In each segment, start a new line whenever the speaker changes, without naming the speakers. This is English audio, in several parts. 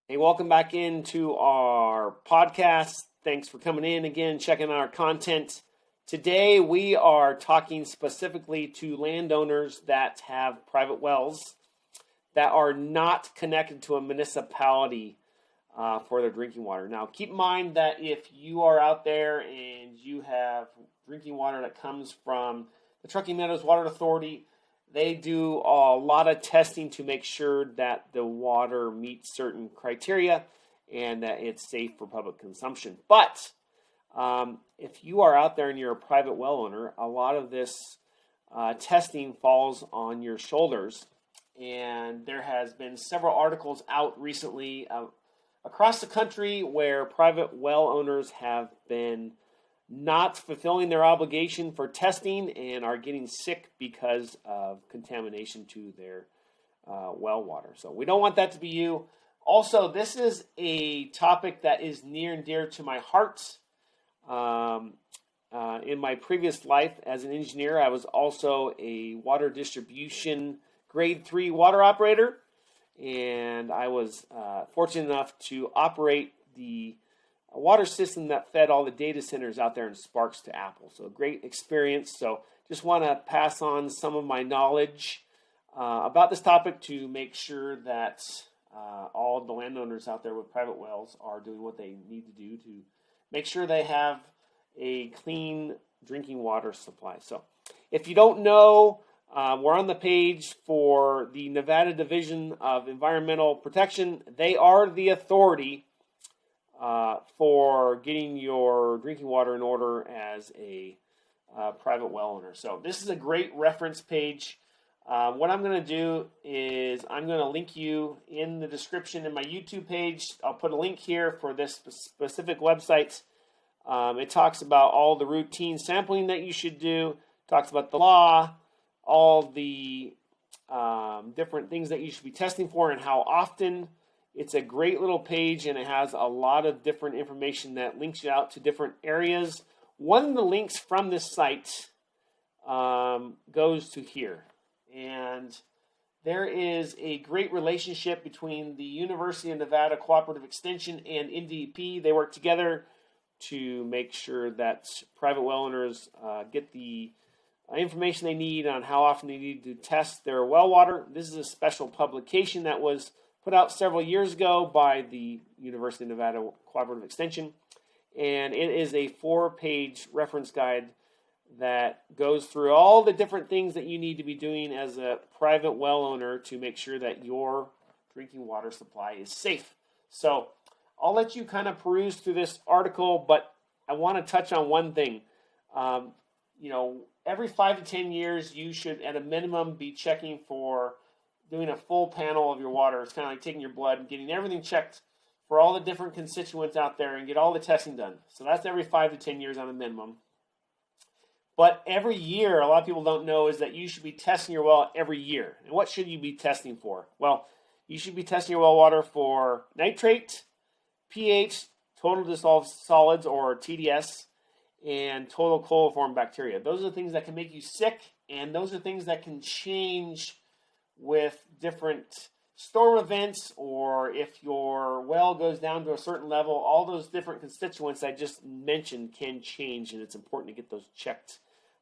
Hey, welcome back into our podcast. Thanks for coming in again, checking out our content. Today we are talking specifically to landowners that have private wells that are not connected to a municipality for their drinking water. Now, keep in mind that if you are out there and you have drinking water that comes from the Truckee Meadows Water Authority, they do a lot of testing to make sure that the water meets certain criteria and that it's safe for public consumption. But if you are out there and you're a private well owner, a lot of this testing falls on your shoulders. And there has been several articles out recently across the country where private well owners have been not fulfilling their obligation for testing and are getting sick because of contamination to their well water. So we don't want that to be you. Also, this is a topic that is near and dear to my heart. In my previous life as an engineer, I was also a water distribution grade 3 water operator, and I was fortunate enough to operate the water system that fed all the data centers out there in Sparks to Apple. So a great experience. So just want to pass on some of my knowledge about this topic to make sure that all the landowners out there with private wells are doing what they need to do to make sure they have a clean drinking water supply. So if you don't know, we're on the page for the Nevada Division of Environmental Protection. They are the authority for getting your drinking water in order as a private well owner. So this is a great reference page. What I'm going to do is I'm going to link you in the description in my YouTube page. I'll put a link here for this specific website. It talks about all the routine sampling that you should do. Talks about the law, all the different things that you should be testing for and how often. It's a great little page, and it has a lot of different information that links you out to different areas. One of the links from this site goes to here. And there is a great relationship between the University of Nevada Cooperative Extension and NDP. They work together to make sure that private well owners get the information they need on how often they need to test their well water. This is a special publication that was put out several years ago by the University of Nevada Cooperative Extension, and it is a 4-page reference guide that goes through all the different things that you need to be doing as a private well owner to make sure that your drinking water supply is safe. So I'll let you kind of peruse through this article, but I want to touch on one thing. Every 5 to 10 years, you should at a minimum be checking for doing a full panel of your water. It's kind of like taking your blood and getting everything checked for all the different constituents out there and get all the testing done. So that's every 5 to 10 years on a minimum. But every year, a lot of people don't know is that you should be testing your well every year. And what should you be testing for? Well, you should be testing your well water for nitrate, pH, total dissolved solids or TDS, and total coliform bacteria. Those are the things that can make you sick, and those are things that can change with different storm events, or if your well goes down to a certain level. All those different constituents I just mentioned can change, and it's important to get those checked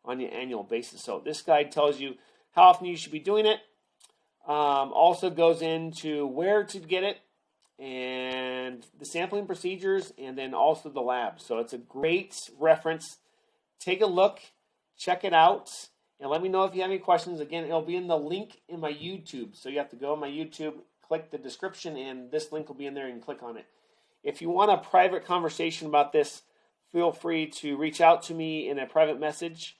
on an annual basis. So this guide tells you how often you should be doing it. Also goes into where to get it and the sampling procedures, and then also the lab. So it's a great reference. Take a look, check it out, and let me know if you have any questions. Again, it'll be in the link in my YouTube. So you have to go on my YouTube, click the description, and this link will be in there. You can click on it. If you want a private conversation about this, feel free to reach out to me in a private message,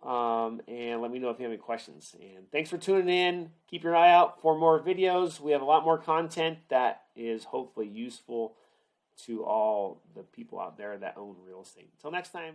and let me know if you have any questions. And thanks for tuning in. Keep your eye out for more videos. We have a lot more content that is hopefully useful to all the people out there that own real estate. Until next time.